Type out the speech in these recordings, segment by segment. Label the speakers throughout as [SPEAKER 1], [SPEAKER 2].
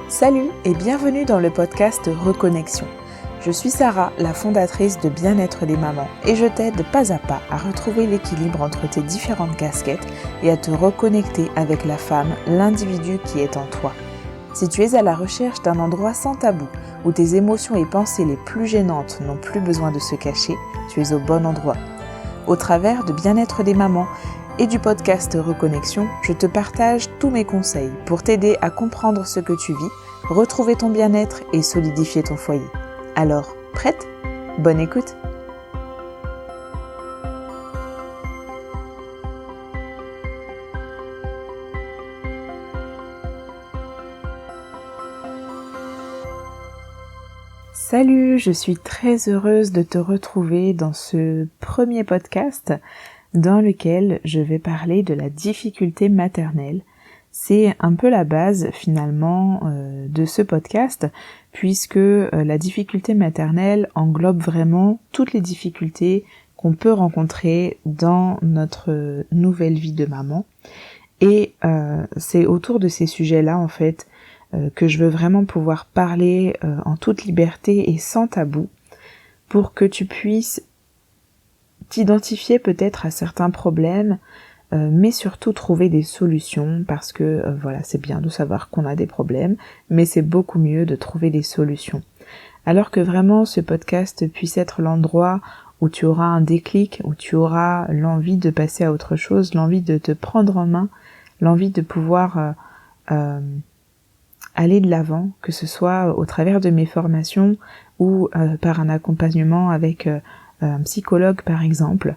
[SPEAKER 1] Salut et bienvenue dans le podcast Reconnexion. Je suis Sarah, la fondatrice de Bien-être des mamans et je t'aide pas à pas à retrouver l'équilibre entre tes différentes casquettes et à te reconnecter avec la femme, l'individu qui est en toi. Si tu es à la recherche d'un endroit sans tabou, où tes émotions et pensées les plus gênantes n'ont plus besoin de se cacher, tu es au bon endroit. Au travers de Bien-être des mamans et du podcast Reconnexion, je te partage tous mes conseils pour t'aider à comprendre ce que tu vis, retrouver ton bien-être et solidifier ton foyer. Alors, prête ? Bonne écoute ! Salut, je suis très heureuse de te retrouver dans ce premier podcast dans lequel je vais parler de la difficulté maternelle. C'est un peu la base finalement de ce podcast puisque la difficulté maternelle englobe vraiment toutes les difficultés qu'on peut rencontrer dans notre nouvelle vie de maman. Et c'est autour de ces sujets-là en fait que je veux vraiment pouvoir parler en toute liberté et sans tabou pour que tu puisses t'identifier peut-être à certains problèmes, mais surtout trouver des solutions parce que voilà, c'est bien de savoir qu'on a des problèmes, mais c'est beaucoup mieux de trouver des solutions. Alors que vraiment ce podcast puisse être l'endroit où tu auras un déclic, où tu auras l'envie de passer à autre chose, l'envie de te prendre en main, l'envie de pouvoir aller de l'avant, que ce soit au travers de mes formations ou par un accompagnement avec un psychologue par exemple.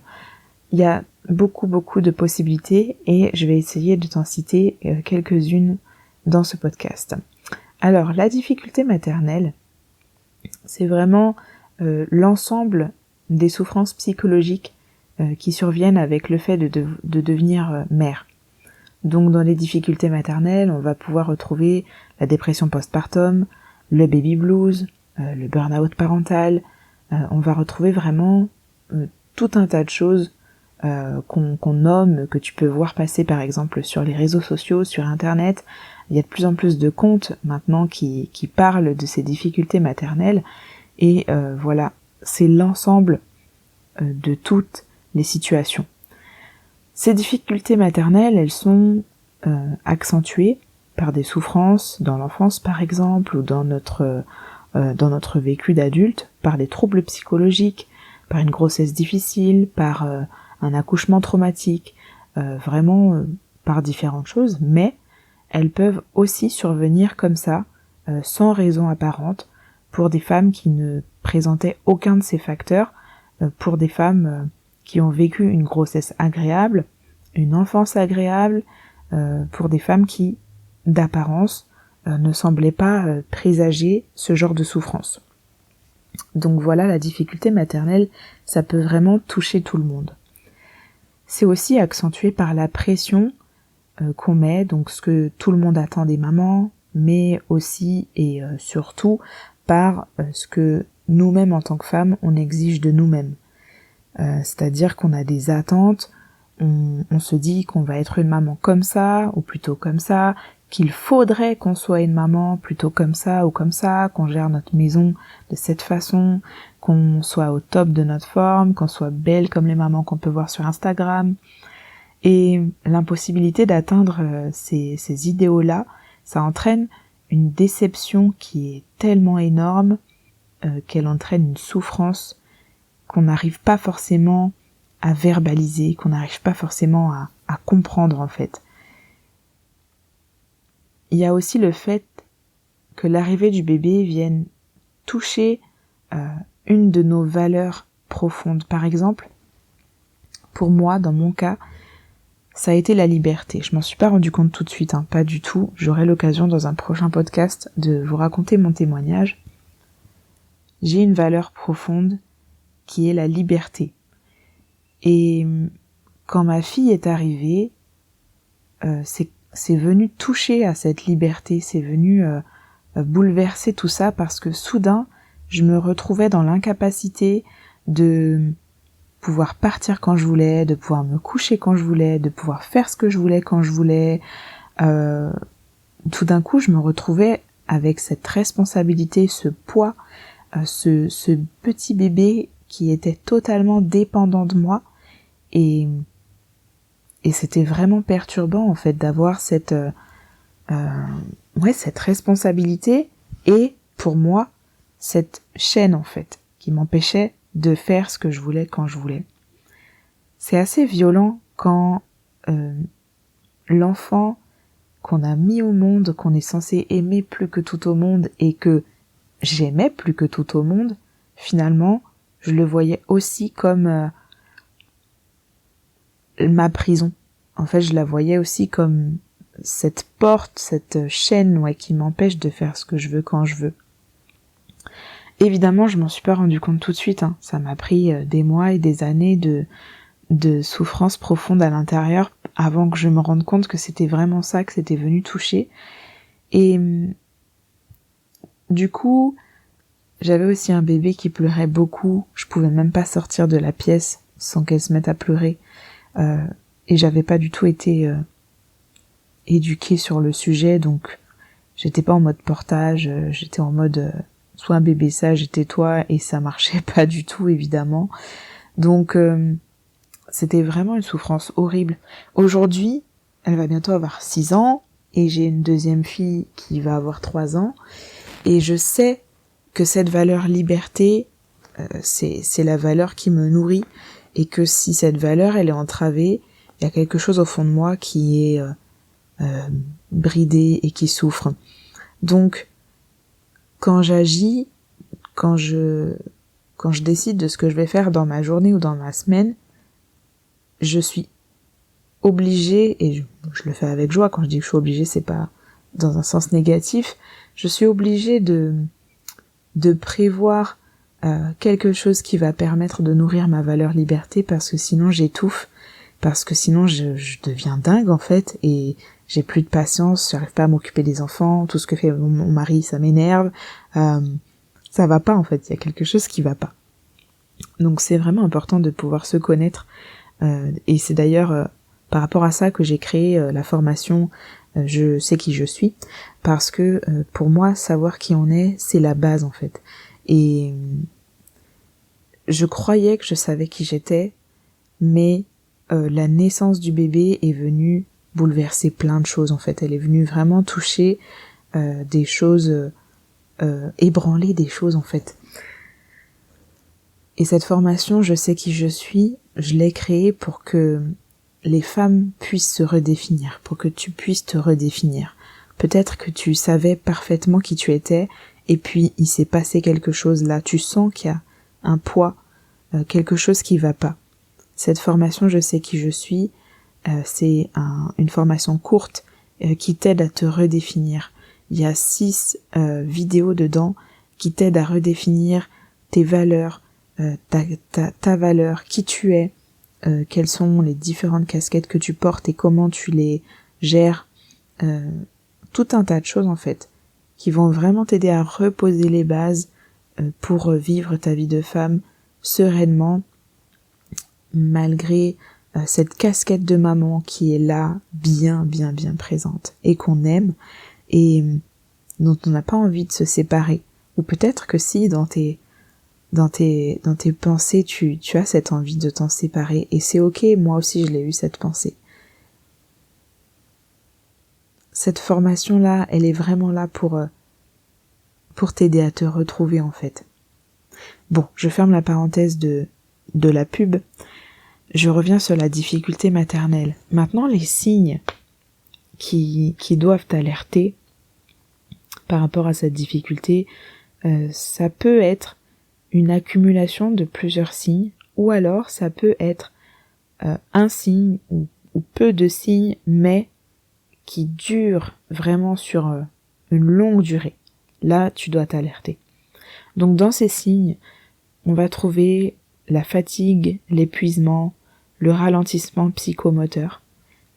[SPEAKER 1] Il y a beaucoup de possibilités et je vais essayer de t'en citer quelques-unes dans ce podcast. Alors, la difficulté maternelle, c'est vraiment l'ensemble des souffrances psychologiques qui surviennent avec le fait de devenir mère. Donc dans les difficultés maternelles, on va pouvoir retrouver la dépression postpartum, le baby blues, le burn-out parental. On va retrouver vraiment tout un tas de choses qu'on nomme, que tu peux voir passer par exemple sur les réseaux sociaux, sur internet. Il y a de plus en plus de comptes maintenant qui parlent de ces difficultés maternelles et voilà, c'est l'ensemble de toutes les situations. Ces difficultés maternelles, elles sont accentuées par des souffrances dans l'enfance par exemple ou dans notre vécu d'adulte, par des troubles psychologiques, par une grossesse difficile, par un accouchement traumatique, vraiment par différentes choses, mais elles peuvent aussi survenir comme ça, sans raison apparente, pour des femmes qui ne présentaient aucun de ces facteurs, pour des femmes qui ont vécu une grossesse agréable, une enfance agréable, pour des femmes qui, d'apparence, ne semblaient pas présager ce genre de souffrance. Donc voilà, la difficulté maternelle, ça peut vraiment toucher tout le monde. C'est aussi accentué par la pression qu'on met, donc ce que tout le monde attend des mamans, mais aussi et surtout par ce que nous-mêmes en tant que femmes, on exige de nous-mêmes. C'est-à-dire qu'on a des attentes, on se dit qu'on va être une maman comme ça, ou plutôt comme ça, qu'il faudrait qu'on soit une maman plutôt comme ça ou comme ça, qu'on gère notre maison de cette façon, qu'on soit au top de notre forme, qu'on soit belle comme les mamans qu'on peut voir sur Instagram. Et l'impossibilité d'atteindre ces idéaux-là, ça entraîne une déception qui est tellement énorme qu'elle entraîne une souffrance qu'on n'arrive pas forcément à verbaliser, qu'on n'arrive pas forcément à comprendre en fait. Il y a aussi le fait que l'arrivée du bébé vienne toucher une de nos valeurs profondes. Par exemple, pour moi, dans mon cas, ça a été la liberté. Je m'en suis pas rendu compte tout de suite, pas du tout. J'aurai l'occasion dans un prochain podcast de vous raconter mon témoignage. J'ai une valeur profonde qui est la liberté. Et quand ma fille est arrivée, c'est venu toucher à cette liberté, c'est venu bouleverser tout ça parce que soudain, je me retrouvais dans l'incapacité de pouvoir partir quand je voulais, de pouvoir me coucher quand je voulais, de pouvoir faire ce que je voulais quand je voulais. Tout d'un coup, je me retrouvais avec cette responsabilité, ce poids, ce petit bébé qui était totalement dépendant de moi, et c'était vraiment perturbant en fait d'avoir cette responsabilité, et pour moi cette chaîne en fait qui m'empêchait de faire ce que je voulais quand je voulais. C'est assez violent quand l'enfant qu'on a mis au monde, qu'on est censé aimer plus que tout au monde et que j'aimais plus que tout au monde, finalement, je le voyais aussi comme ma prison. En fait, je la voyais aussi comme cette porte, cette chaîne qui m'empêche de faire ce que je veux quand je veux. Évidemment, je m'en suis pas rendu compte tout de suite. Ça m'a pris des mois et des années de souffrance profonde à l'intérieur avant que je me rende compte que c'était vraiment ça que c'était venu toucher. Et du coup, j'avais aussi un bébé qui pleurait beaucoup. Je pouvais même pas sortir de la pièce sans qu'elle se mette à pleurer. Et j'avais pas du tout été éduquée sur le sujet, donc j'étais pas en mode portage, j'étais en mode sois un bébé sage et tais-toi, et ça marchait pas du tout évidemment. Donc c'était vraiment une souffrance horrible. Aujourd'hui, elle va bientôt avoir 6 ans, et j'ai une deuxième fille qui va avoir 3 ans, et je sais que cette valeur liberté, c'est la valeur qui me nourrit, et que si cette valeur elle est entravée, il y a quelque chose au fond de moi qui est bridé et qui souffre. Donc quand j'agis, quand je décide de ce que je vais faire dans ma journée ou dans ma semaine, je suis obligée, et je le fais avec joie. Quand je dis que je suis obligée, c'est pas dans un sens négatif, je suis obligée de prévoir quelque chose qui va permettre de nourrir ma valeur liberté, parce que sinon j'étouffe, parce que sinon je deviens dingue en fait, et j'ai plus de patience, j'arrive pas à m'occuper des enfants, tout ce que fait mon mari ça m'énerve, ça va pas en fait, il y a quelque chose qui va pas. Donc c'est vraiment important de pouvoir se connaître, et c'est d'ailleurs par rapport à ça que j'ai créé la formation Je sais qui je suis, parce que pour moi savoir qui on est, c'est la base en fait. Et je croyais que je savais qui j'étais, mais la naissance du bébé est venue bouleverser plein de choses en fait. Elle est venue vraiment toucher des choses, ébranler des choses en fait. Et cette formation, je sais qui je suis, je l'ai créée pour que les femmes puissent se redéfinir, pour que tu puisses te redéfinir. Peut-être que tu savais parfaitement qui tu étais, et puis il s'est passé quelque chose là, tu sens qu'il y a un poids, quelque chose qui va pas. Cette formation Je sais qui je suis, c'est une formation courte qui t'aide à te redéfinir. Il y a 6 vidéos dedans qui t'aident à redéfinir tes valeurs, ta valeur, qui tu es, quelles sont les différentes casquettes que tu portes et comment tu les gères, tout un tas de choses en fait qui vont vraiment t'aider à reposer les bases pour vivre ta vie de femme sereinement, malgré cette casquette de maman qui est là, bien présente, et qu'on aime, et dont on n'a pas envie de se séparer. Ou peut-être que si dans tes pensées tu as cette envie de t'en séparer, et c'est ok, moi aussi je l'ai eu cette pensée. Cette formation-là, elle est vraiment là pour t'aider à te retrouver en fait. Bon, je ferme la parenthèse de la pub. Je reviens sur la difficulté maternelle. Maintenant, les signes qui doivent t'alerter par rapport à cette difficulté, ça peut être une accumulation de plusieurs signes, ou alors ça peut être un signe ou peu de signes, mais qui durent vraiment sur une longue durée. Là, tu dois t'alerter. Donc dans ces signes, on va trouver la fatigue, l'épuisement, le ralentissement psychomoteur,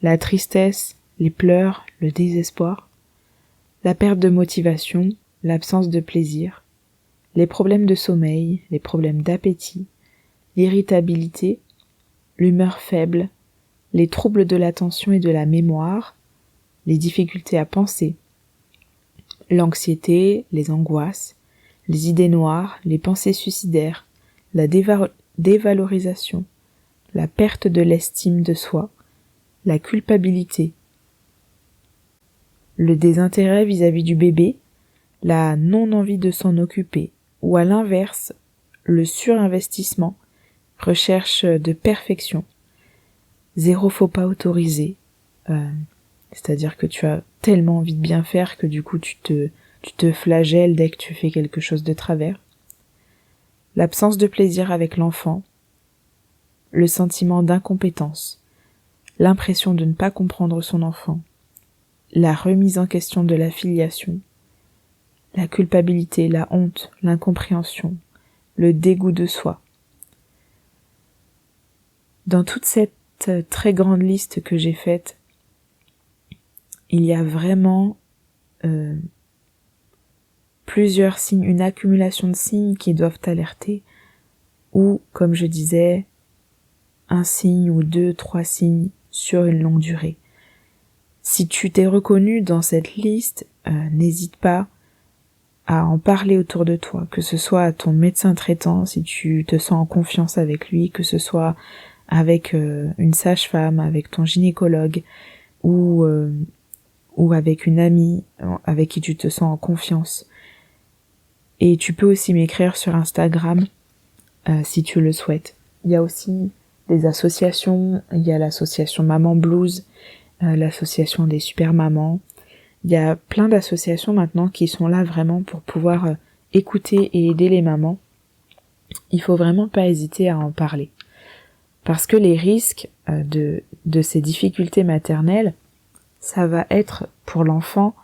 [SPEAKER 1] la tristesse, les pleurs, le désespoir, la perte de motivation, l'absence de plaisir, les problèmes de sommeil, les problèmes d'appétit, l'irritabilité, l'humeur faible, les troubles de l'attention et de la mémoire, les difficultés à penser, l'anxiété, les angoisses, les idées noires, les pensées suicidaires, la dévalorisation, la perte de l'estime de soi, la culpabilité, le désintérêt vis-à-vis du bébé, la non-envie de s'en occuper, ou à l'inverse, le surinvestissement, recherche de perfection, zéro faux pas autorisé, c'est-à-dire que tu as tellement envie de bien faire que du coup tu te flagelles dès que tu fais quelque chose de travers, l'absence de plaisir avec l'enfant, le sentiment d'incompétence, l'impression de ne pas comprendre son enfant, la remise en question de la filiation, la culpabilité, la honte, l'incompréhension, le dégoût de soi. Dans toute cette très grande liste que j'ai faite, il y a vraiment plusieurs signes, une accumulation de signes qui doivent t'alerter, ou, comme je disais, un signe ou 2, 3 signes sur une longue durée. Si tu t'es reconnu dans cette liste, n'hésite pas à en parler autour de toi, que ce soit à ton médecin traitant si tu te sens en confiance avec lui, que ce soit avec une sage-femme, avec ton gynécologue ou avec une amie avec qui tu te sens en confiance. Et tu peux aussi m'écrire sur Instagram si tu le souhaites. Il y a aussi des associations, il y a l'association Maman Blues, l'association des super mamans. Il y a plein d'associations maintenant qui sont là vraiment pour pouvoir écouter et aider les mamans. Il faut vraiment pas hésiter à en parler. Parce que les risques de ces difficultés maternelles, ça va être pour l'enfant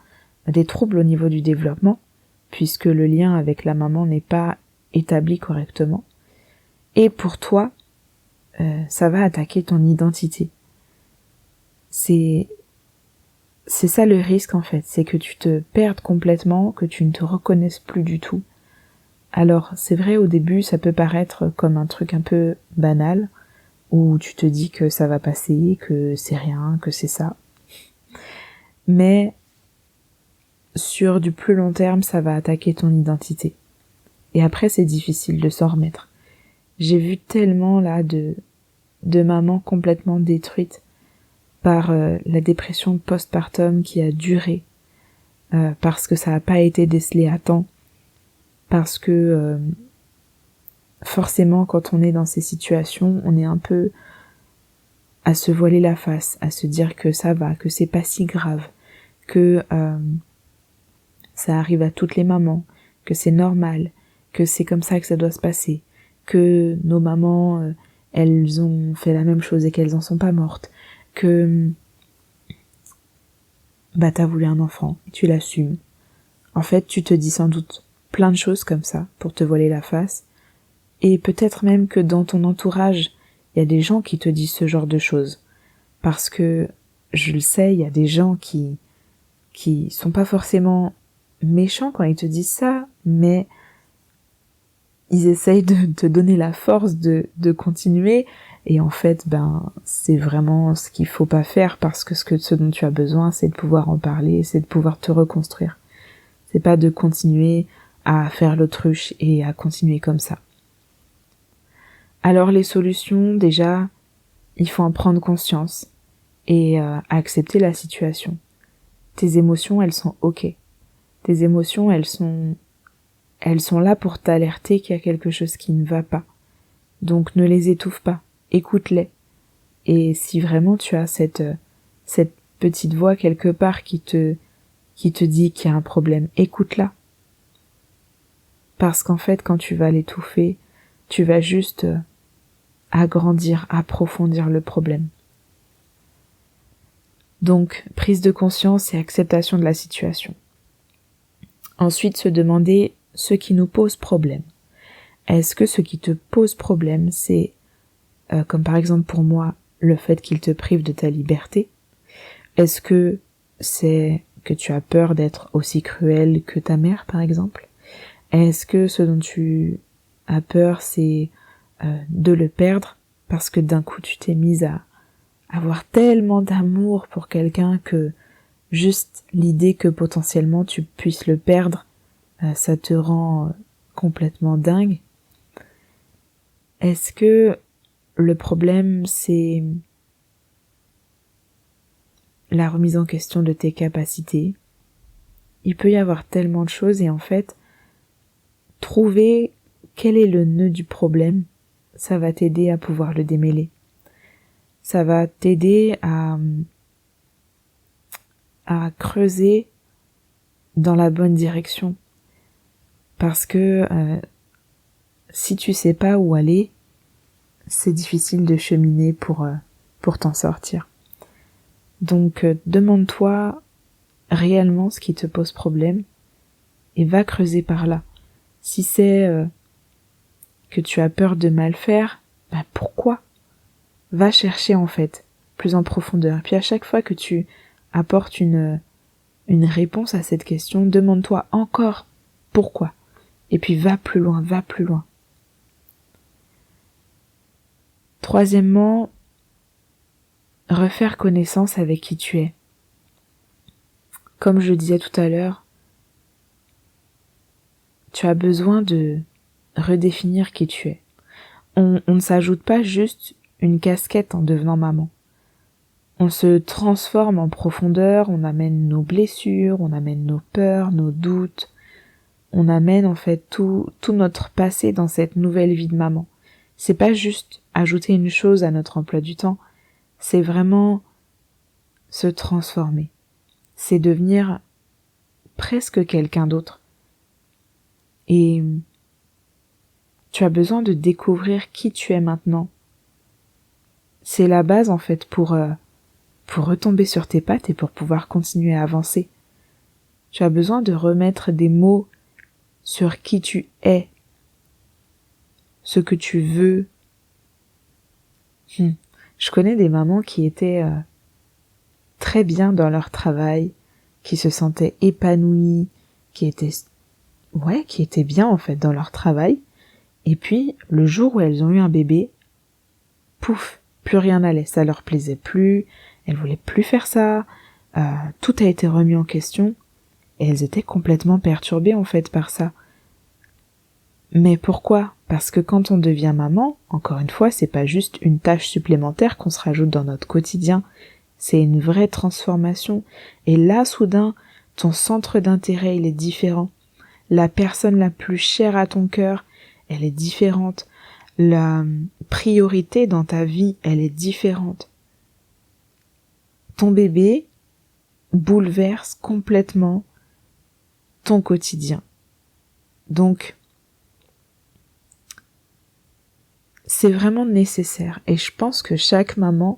[SPEAKER 1] des troubles au niveau du développement, puisque le lien avec la maman n'est pas établi correctement. Et pour toi, ça va attaquer ton identité. C'est ça le risque en fait, c'est que tu te perdes complètement, que tu ne te reconnaisses plus du tout. Alors c'est vrai au début ça peut paraître comme un truc un peu banal, où tu te dis que ça va passer, que c'est rien, que c'est ça. Mais sur du plus long terme ça va attaquer ton identité. Et après c'est difficile de s'en remettre. J'ai vu tellement là de mamans complètement détruites par la dépression postpartum qui a duré, parce que ça n'a pas été décelé à temps, parce que forcément quand on est dans ces situations, on est un peu à se voiler la face, à se dire que ça va, que c'est pas si grave, que ça arrive à toutes les mamans, que c'est normal, que c'est comme ça que ça doit se passer, que nos mamans, elles ont fait la même chose et qu'elles en sont pas mortes, que t'as voulu un enfant, tu l'assumes. En fait, tu te dis sans doute plein de choses comme ça pour te voiler la face, et peut-être même que dans ton entourage, il y a des gens qui te disent ce genre de choses, parce que je le sais, il y a des gens qui sont pas forcément méchants quand ils te disent ça, mais ils essayent de te donner la force de continuer. Et en fait, c'est vraiment ce qu'il faut pas faire, parce que ce dont tu as besoin, c'est de pouvoir en parler, c'est de pouvoir te reconstruire. C'est pas de continuer à faire l'autruche et à continuer comme ça. Alors les solutions, déjà, il faut en prendre conscience et accepter la situation. Tes émotions, elles sont ok. Tes émotions, elles sont là pour t'alerter qu'il y a quelque chose qui ne va pas. Donc ne les étouffe pas. Écoute-les. Et si vraiment tu as cette petite voix quelque part qui te dit qu'il y a un problème, écoute-la. Parce qu'en fait, quand tu vas l'étouffer, tu vas juste agrandir, approfondir le problème. Donc, prise de conscience et acceptation de la situation. Ensuite, se demander ce qui nous pose problème. Est-ce que ce qui te pose problème, c'est comme par exemple pour moi, le fait qu'il te prive de ta liberté? Est-ce que c'est que tu as peur d'être aussi cruel que ta mère, par exemple? Est-ce que ce dont tu as peur, c'est de le perdre parce que d'un coup tu t'es mise à avoir tellement d'amour pour quelqu'un que juste l'idée que potentiellement tu puisses le perdre, ça te rend complètement dingue? Est-ce que le problème c'est la remise en question de tes capacités? Il peut y avoir tellement de choses et en fait, trouver quel est le nœud du problème, ça va t'aider à pouvoir le démêler. Ça va t'aider à creuser dans la bonne direction. Parce que si tu sais pas où aller, c'est difficile de cheminer pour t'en sortir. Donc demande-toi réellement ce qui te pose problème et va creuser par là. Si c'est que tu as peur de mal faire, pourquoi? Va chercher en fait plus en profondeur. Puis à chaque fois que tu apportes une réponse à cette question, demande-toi encore pourquoi. Et puis va plus loin, va plus loin. Troisièmement, refaire connaissance avec qui tu es. Comme je le disais tout à l'heure, tu as besoin de redéfinir qui tu es. On ne s'ajoute pas juste une casquette en devenant maman. On se transforme en profondeur, on amène nos blessures, on amène nos peurs, nos doutes, on amène en fait tout notre passé dans cette nouvelle vie de maman. C'est pas juste ajouter une chose à notre emploi du temps, c'est vraiment se transformer. C'est devenir presque quelqu'un d'autre. Et tu as besoin de découvrir qui tu es maintenant. C'est la base en fait pour retomber sur tes pattes et pour pouvoir continuer à avancer. Tu as besoin de remettre des mots sur qui tu es, ce que tu veux. Je connais des mamans qui étaient très bien dans leur travail, qui se sentaient épanouies, qui étaient bien en fait dans leur travail. Et puis, le jour où elles ont eu un bébé, pouf, plus rien n'allait, ça leur plaisait plus, elles voulaient plus faire ça, tout a été remis en question, et elles étaient complètement perturbées en fait par ça. Mais pourquoi? Parce que quand on devient maman, encore une fois, c'est pas juste une tâche supplémentaire qu'on se rajoute dans notre quotidien, c'est une vraie transformation. Et là, soudain, ton centre d'intérêt, il est différent. La personne la plus chère à ton cœur, elle est différente. La priorité dans ta vie, elle est différente. Ton bébé bouleverse complètement ton quotidien. Donc, c'est vraiment nécessaire. Et je pense que chaque maman,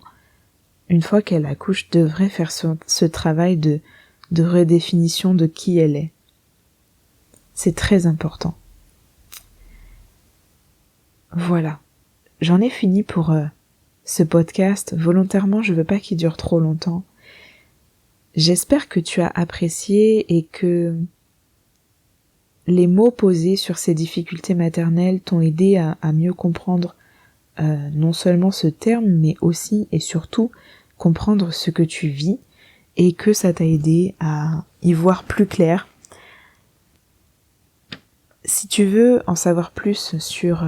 [SPEAKER 1] une fois qu'elle accouche, devrait faire ce travail de redéfinition de qui elle est. C'est très important. Voilà. J'en ai fini pour ce podcast. Volontairement, je veux pas qu'il dure trop longtemps. J'espère que tu as apprécié et que les mots posés sur ces difficultés maternelles t'ont aidé à mieux comprendre non seulement ce terme, mais aussi et surtout comprendre ce que tu vis et que ça t'a aidé à y voir plus clair. Si tu veux en savoir plus sur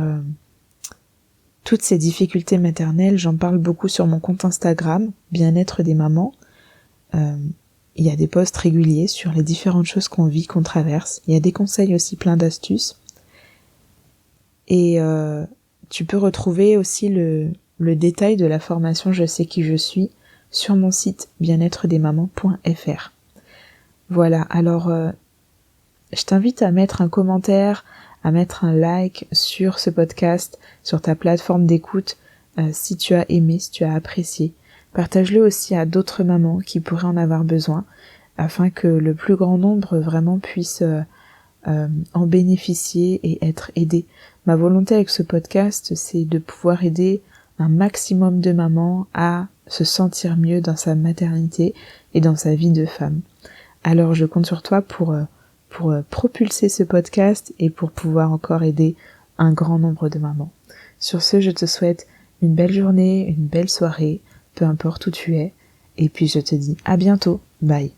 [SPEAKER 1] toutes ces difficultés maternelles, j'en parle beaucoup sur mon compte Instagram, Bien-être des mamans. Il y a des posts réguliers sur les différentes choses qu'on vit, qu'on traverse. Il y a des conseils aussi, plein d'astuces. Et tu peux retrouver aussi le détail de la formation Je sais qui je suis sur mon site bien-être-des-mamans.fr. Voilà, alors je t'invite à mettre un commentaire, à mettre un like sur ce podcast, sur ta plateforme d'écoute, si tu as aimé, si tu as apprécié. Partage-le aussi à d'autres mamans qui pourraient en avoir besoin, afin que le plus grand nombre vraiment puisse en bénéficier et être aidé. Ma volonté avec ce podcast, c'est de pouvoir aider un maximum de mamans à se sentir mieux dans sa maternité et dans sa vie de femme. Alors je compte sur toi pour propulser ce podcast et pour pouvoir encore aider un grand nombre de mamans. Sur ce, je te souhaite une belle journée, une belle soirée, peu importe où tu es, et puis je te dis à bientôt, bye.